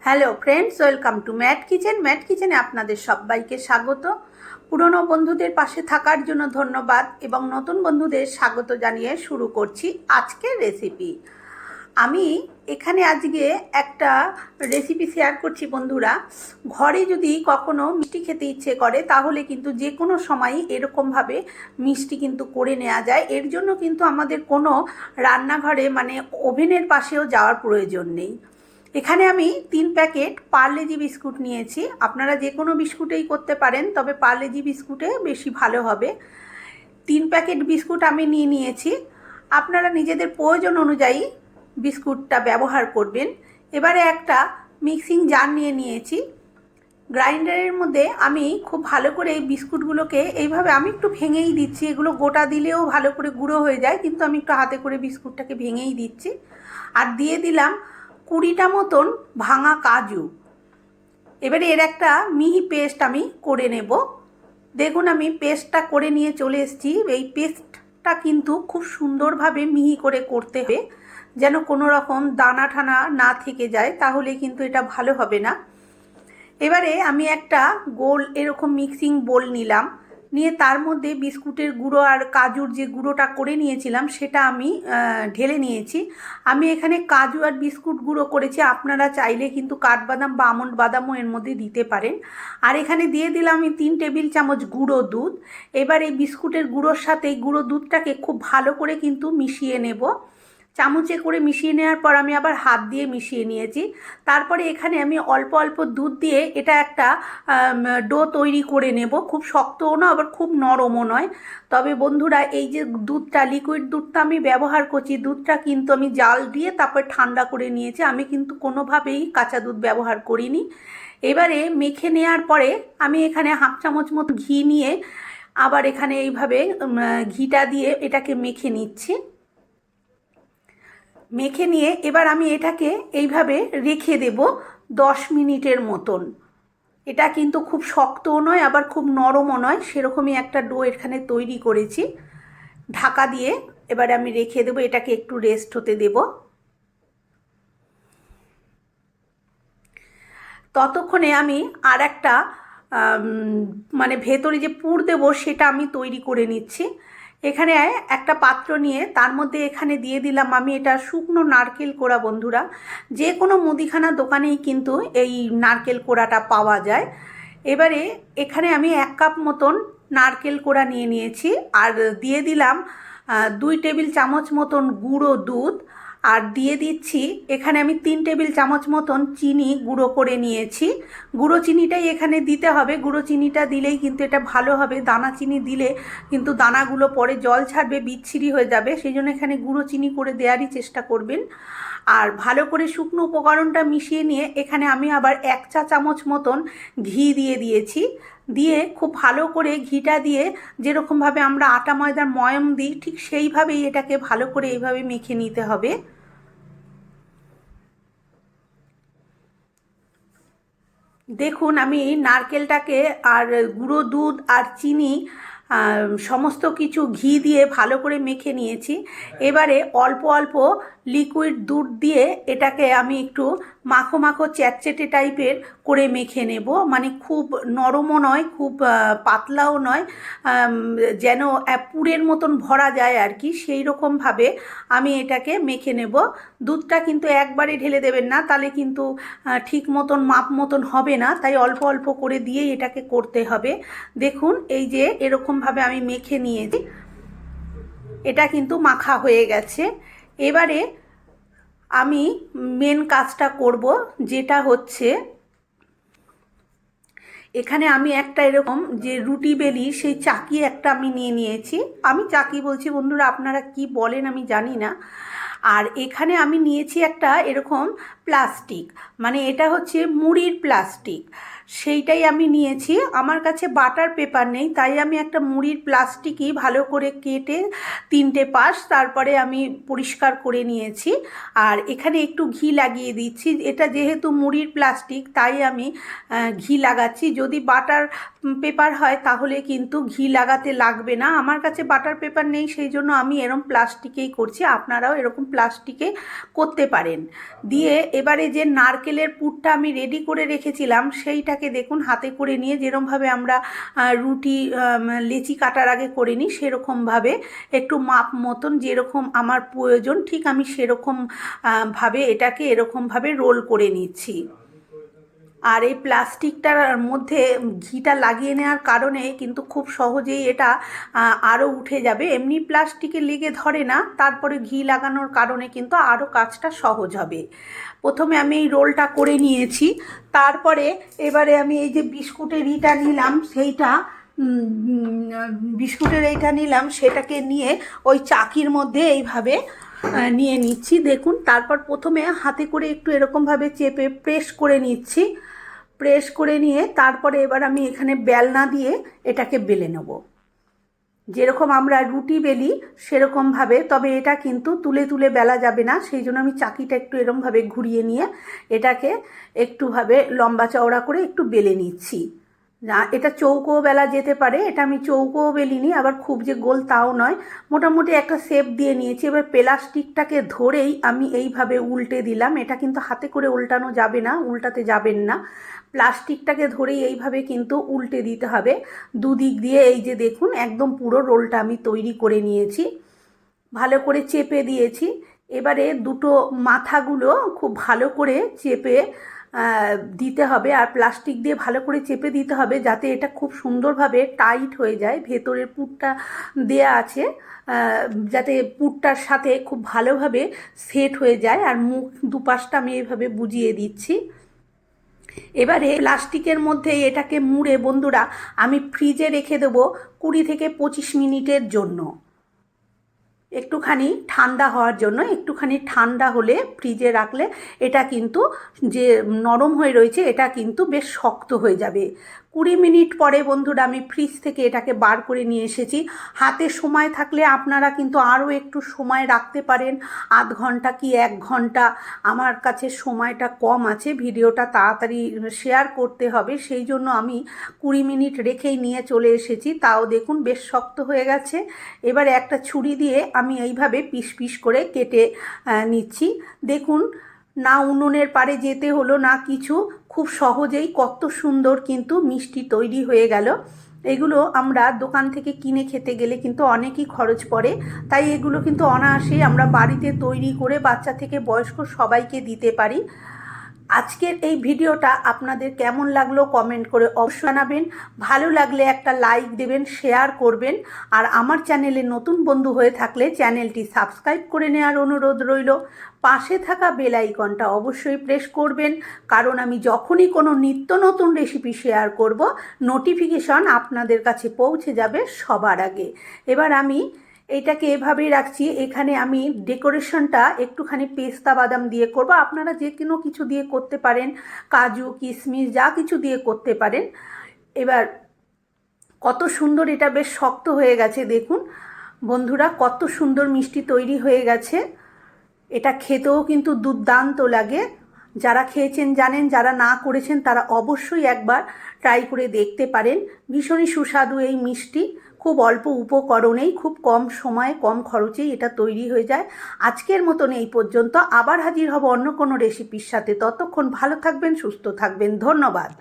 Hello friends, welcome to mat kitchen. Mat কিচেনে আপনাদের সবাইকে স্বাগত। পুরনো বন্ধুদের পাশে থাকার জন্য ধন্যবাদ এবং নতুন বন্ধুদের স্বাগত জানিয়ে শুরু করছি আজকের রেসিপি। আমি এখানে আজকে একটা রেসিপি শেয়ার করছি বন্ধুরা। ঘরে যদি কখনো মিষ্টি খেতে ইচ্ছে করে তাহলে কিন্তু যে কোনো সময়ই এরকমভাবে মিষ্টি কিন্তু করে নেওয়া যায়। এর জন্য কিন্তু আমাদের কোনো রান্নাঘরে মানে ওভেনের পাশেও যাওয়ার প্রয়োজন নেই। এখানে আমি 3 প্যাকেট পার্লেজি বিস্কুট নিয়েছি। আপনারা যে কোনো বিস্কুটেই করতে পারেন, তবে পার্লেজি বিস্কুটে বেশি ভালো হবে। 3 প্যাকেট বিস্কুট আমি নিয়েছি। আপনারা নিজেদের প্রয়োজন অনুযায়ী বিস্কুটটা ব্যবহার করবেন। এবারে একটা মিক্সিং জার নিয়েছি। গ্রাইন্ডারের মধ্যে আমি খুব ভালো করে এই বিস্কুটগুলোকে এইভাবে আমি একটু ভেঙেই দিচ্ছি। এগুলো গোটা দিলেও ভালো করে গুঁড়ো হয়ে যায়, কিন্তু আমি একটু হাতে করে বিস্কুটটাকে ভেঙেই দিচ্ছি। আর দিয়ে দিলাম 20টা মতন ভাঙা কাজু। এবারে এর একটা মিহি পেস্ট আমি করে নেব। দেখুন আমি পেস্টটা করে নিয়ে চলে এসেছি। এই পেস্টটা কিন্তু খুব সুন্দরভাবে মিহি করে করতে হবে, যেন কোনো রকম দানা ঠানা না থেকে যায়, তাহলে কিন্তু এটা ভালো হবে না। এবারে আমি একটা গোল এরকম মিক্সিং বোল নিলাম, নিয়ে তার মধ্যে বিস্কুটের গুঁড়ো আর কাজুর যে গুঁড়োটা করে নিয়েছিলাম সেটা আমি ঢেলে নিয়েছি। আমি এখানে কাজু আর বিস্কুট গুঁড়ো করেছি, আপনারা চাইলে কিন্তু কাঠবাদাম বা আমন্ড বাদামও এর মধ্যে দিতে পারেন। আর এখানে দিয়ে দিলাম আমি 3 টেবিল চামচ গুঁড়ো দুধ। এবার এই বিস্কুটের গুঁড়োর সাথে এই গুঁড়ো দুধটাকে খুব ভালো করে কিন্তু মিশিয়ে নেব। চামচে করে মিশিয়ে নেওয়ার পর আমি আবার হাত দিয়ে মিশিয়ে নিয়েছি। তারপরে এখানে আমি অল্প অল্প দুধ দিয়ে এটা একটা ডো তৈরি করে নেব। খুব শক্তও না আবার খুব নরমও নয়। তবে বন্ধুরা, এই যে দুধটা, লিকুইড দুধটা আমি ব্যবহার করছি, দুধটা কিন্তু আমি জাল দিয়ে তারপর ঠান্ডা করে নিয়েছি। আমি কিন্তু কোনোভাবেই কাঁচা দুধ ব্যবহার করিনি। এবারে মেখে নেওয়ার পরে আমি এখানে হাফ চামচ মতো ঘি নিয়ে আবার এখানে এইভাবে ঘিটা দিয়ে এটাকে মেখে নিচ্ছি। মেখে নিয়ে এবার আমি এটাকে এইভাবে রেখে দেব 10 মিনিটের মতন। এটা কিন্তু খুব শক্তও নয় আবার খুব নরমও নয়, সেরকমই একটা ডো এখানে তৈরি করেছি। ঢাকা দিয়ে এবারে আমি রেখে দেব, এটাকে একটু রেস্ট হতে দেব। ততক্ষণে আমি আর একটা মানে ভেতরে যে পুর দেব সেটা আমি তৈরি করে নিচ্ছি। এখানে একটা পাত্র নিয়ে তার মধ্যে এখানে দিয়ে দিলাম আমি এটা শুকনো নারকেল কোড়া। বন্ধুরা, যে কোনো মুদিখানা দোকানেই কিন্তু এই নারকেল কোড়াটা পাওয়া যায়। এবারে এখানে আমি 1 কাপ মতন নারকেল কোড়া নিয়েছি আর দিয়ে দিলাম 2 টেবিল চামচ মতন গুঁড়ো দুধ। আর দিয়ে দিচ্ছি এখানে আমি 3 টেবিল চামচ মতন চিনি গুঁড়ো করে নিয়েছি। গুঁড়ো চিনিটাই এখানে দিতে হবে। গুঁড়ো চিনিটা দিলেই কিন্তু এটা ভালো হবে। দানা চিনি দিলে কিন্তু দানাগুলো পরে জল ছাড়বে, বিচ্ছিরি হয়ে যাবে। সেই জন্য এখানে গুঁড়ো চিনি করে দেওয়ারই চেষ্টা করবেন। আর ভালো করে শুকনো উপকরণটা মিশিয়ে নিয়ে এখানে আমি আবার 1 চা চামচ মতন ঘি দিয়ে দিয়েছি। দিয়ে খুব ভালো করে ঘিটা দিয়ে যেরকমভাবে আমরা আটা ময়দার ময়াম দিই ঠিক সেইভাবেই এটাকে ভালো করে এইভাবে মেখে নিতে হবে। দেখুন আমি নারকেলটাকে আর গুঁড়ো দুধ আর চিনি সমস্ত কিছু ঘি দিয়ে ভালো করে মেখে নিয়েছি। এবারে অল্প অল্প লিকুইড দুধ দিয়ে এটাকে আমি একটু মাখো মাখো চ্যাটচেটে টাইপের করে মেখে নেব। মানে খুব নরমও নয়, খুব পাতলাও নয়, যেন পুরের মতন ভরা যায় আর কি, সেই রকমভাবে আমি এটাকে মেখে নেব। দুধটা কিন্তু একবারে ঢেলে দেবেন না, তাহলে কিন্তু ঠিক মতন মাপ মতন হবে না, তাই অল্প অল্প করে দিয়েই এটাকে করতে হবে। দেখুন এই যে এরকমভাবে আমি মেখে নিয়েছি, এটা কিন্তু মাখা হয়ে গেছে। এবারে আমি মেন কাজটা করব, যেটা হচ্ছে এখানে আমি একটা এরকম যে রুটি বেলি সেই চাকি একটা আমি নিয়েছি। আমি চাকি বলছি বন্ধুরা, আপনারা কি বলেন আমি জানি না। আর এখানে আমি নিয়েছি একটা এরকম প্লাস্টিক, মানে এটা হচ্ছে মুড়ির প্লাস্টিক, সেইটাই আমি নিয়েছি। আমার কাছে বাটার পেপার নেই, তাই আমি একটা মুড়ির প্লাস্টিকই ভালো করে কেটে 3টে পাশ তারপরে আমি পরিষ্কার করে নিয়েছি। আর এখানে একটু ঘি লাগিয়ে দিচ্ছি। এটা যেহেতু মুড়ির প্লাস্টিক তাই আমি ঘি লাগাচ্ছি। যদি বাটার পেপার হয় তাহলে কিন্তু ঘি লাগাতে লাগবে না। আমার কাছে বাটার পেপার নেই, সেই জন্য আমি এরকম প্লাস্টিকেই করছি। আপনারাও এরকম প্লাস্টিকে করতে পারেন। দিয়ে এবারে যে নারকেলের পুরটা আমি রেডি করে রেখেছিলাম সেইটাকে দেখুন হাতে করে নিয়ে যেরকমভাবে আমরা রুটি লেচি কাটার আগে করে নিই সেরকমভাবে একটু মাপ মতন যেরকম আমার প্রয়োজন ঠিক আমি সেরকম ভাবে এটাকে এরকমভাবে রোল করে নিচ্ছি। আর এই প্লাস্টিকটার মধ্যে ঘিটা লাগিয়ে নেওয়ার কারণে কিন্তু খুব সহজেই এটা আরও উঠে যাবে। এমনি প্লাস্টিকে লেগে ধরে না, তারপরে ঘি লাগানোর কারণে কিন্তু আরও কাজটা সহজ হবে। প্রথমে আমি এই রোলটা করে নিয়েছি, তারপরে এবারে আমি এই যে বিস্কুটের ইটা নিলাম সেইটা বিস্কুটের এইটা নিলাম সেটাকে নিয়ে ওই চাকির মধ্যে এইভাবে নিয়ে নিচ্ছি দেখুন। তারপর প্রথমে হাতে করে একটু এরকমভাবে চেপে প্রেস করে নিচ্ছি, প্রেস করে নিয়ে তারপরে এবার আমি এখানে বেলনা দিয়ে এটাকে বেলে নেব, যেরকম আমরা রুটি বেলি সেরকমভাবে। তবে এটা কিন্তু তুলে তুলে বেলা যাবে না, সেই জন্য আমি চাকিটা একটু এরকমভাবে ঘুরিয়ে নিয়ে এটাকে একটুভাবে লম্বা চওড়া করে একটু বেলে নিচ্ছি। না, এটা চৌকোও বেলা যেতে পারে, এটা আমি চৌকোও বেলিনি, আবার খুব যে গোল তাও নয়, মোটামুটি একটা শেপ দিয়ে নিয়েছি। এবার প্লাস্টিকটাকে ধরেই আমি এইভাবে উল্টে দিলাম, এটা কিন্তু হাতে করে উল্টানো যাবে না, উল্টাতে যাবেন না, প্লাস্টিকটাকে ধরেই এইভাবে কিন্তু উল্টে দিতে হবে দুদিক দিয়ে। এই যে দেখুন একদম পুরো রোলটা আমি তৈরি করে নিয়েছি, ভালো করে চেপে দিয়েছি। এবারে দুটো মাথাগুলো খুব ভালো করে চেপে দিতে হবে, আর প্লাস্টিক দিয়ে ভালো করে চেপে দিতে হবে যাতে এটা খুব সুন্দরভাবে টাইট হয়ে যায়। ভেতরের পুরটা দেয়া আছে যাতে পুরটার সাথে খুব ভালোভাবে সেট হয়ে যায়। আর মুখ দুপাশটা আমি এইভাবে বুজিয়ে দিচ্ছি। এবারে প্লাস্টিকের মধ্যে এটাকে মুড়ে বন্ধুরা আমি ফ্রিজে রেখে দেবো 20 থেকে 25 মিনিটের জন্য, একটুখানি ঠান্ডা হওয়ার জন্য। একটুখানি ঠান্ডা হলে ফ্রিজে রাখলে এটা কিন্তু যে নরম হয়ে রয়েছে এটা কিন্তু বেশ শক্ত হয়ে যাবে। 20 মিনিট পরে বন্ধুরা আমি ফ্রিজ থেকে এটাকে বার করে নিয়ে এসেছি। হাতে সময় থাকলে আপনারা কিন্তু আরও একটু সময় রাখতে পারেন, আধ ঘন্টা কি 1 ঘন্টা। আমার কাছে সময়টা কম আছে, ভিডিওটা তাড়াতাড়ি শেয়ার করতে হবে, সেই জন্য আমি 20 মিনিট রেখেই নিয়ে চলে এসেছি। তাও দেখুন বেশ শক্ত হয়ে গেছে। এবারে একটা ছুরি দিয়ে আমি এইভাবে পিস পিস করে কেটে নিচ্ছি। দেখুন না উনুনের পাড়ে যেতে হলো না কিছু, খুব সহজেই কত সুন্দর কিন্তু মিষ্টি তৈরি হয়ে গেল। এগুলো আমরা দোকান থেকে কিনে খেতে গেলে কিন্তু অনেকই খরচ পড়ে, তাই এগুলো কিন্তু অনায়াসেই আমরা বাড়িতে তৈরি করে বাচ্চা থেকে বয়স্ক সবাইকে দিতে পারি। আজকের এই ভিডিওটা আপনাদের কেমন লাগলো কমেন্ট করে অবশ্যই জানাবেন। ভালো লাগলে একটা লাইক দেবেন, শেয়ার করবেন, আর আমার চ্যানেলে নতুন বন্ধু হয়ে থাকলে চ্যানেলটি সাবস্ক্রাইব করে নেওয়ার অনুরোধ রইল। পাশে থাকা বেল আইকনটা অবশ্যই প্রেস করবেন, কারণ আমি যখনই কোনো নিত্য নতুন রেসিপি শেয়ার করব নোটিফিকেশন আপনাদের কাছে পৌঁছে যাবে সবার আগে। এবার আমি এইটাকে এভাবেই রাখছি। এখানে আমি ডেকোরেশনটা একটুখানি পেস্তা বাদাম দিয়ে করব, আপনারা যে কোনো কিছু দিয়ে করতে পারেন, কাজু কিশমিশ যা কিছু দিয়ে করতে পারেন। এবার কত সুন্দর এটা বেশ শক্ত হয়ে গেছে দেখুন বন্ধুরা, কত সুন্দর মিষ্টি তৈরি হয়ে গেছে। এটা খেতেও কিন্তু দুর্দান্ত লাগে, যারা খেয়েছেন জানেন, যারা না করেছেন তারা অবশ্যই একবার ট্রাই করে দেখতে পারেন। ভীষণই সুস্বাদু এই মিষ্টি, খুব অল্প উপকরণেই খুব কম সময়ে কম খরচেই এটা তৈরি হয়ে যায়। আজকের মতন এই পর্যন্ত, আবার হাজির হব অন্য কোনো রেসিপির সাথে। ততক্ষণ ভালো থাকবেন, সুস্থ থাকবেন, ধন্যবাদ।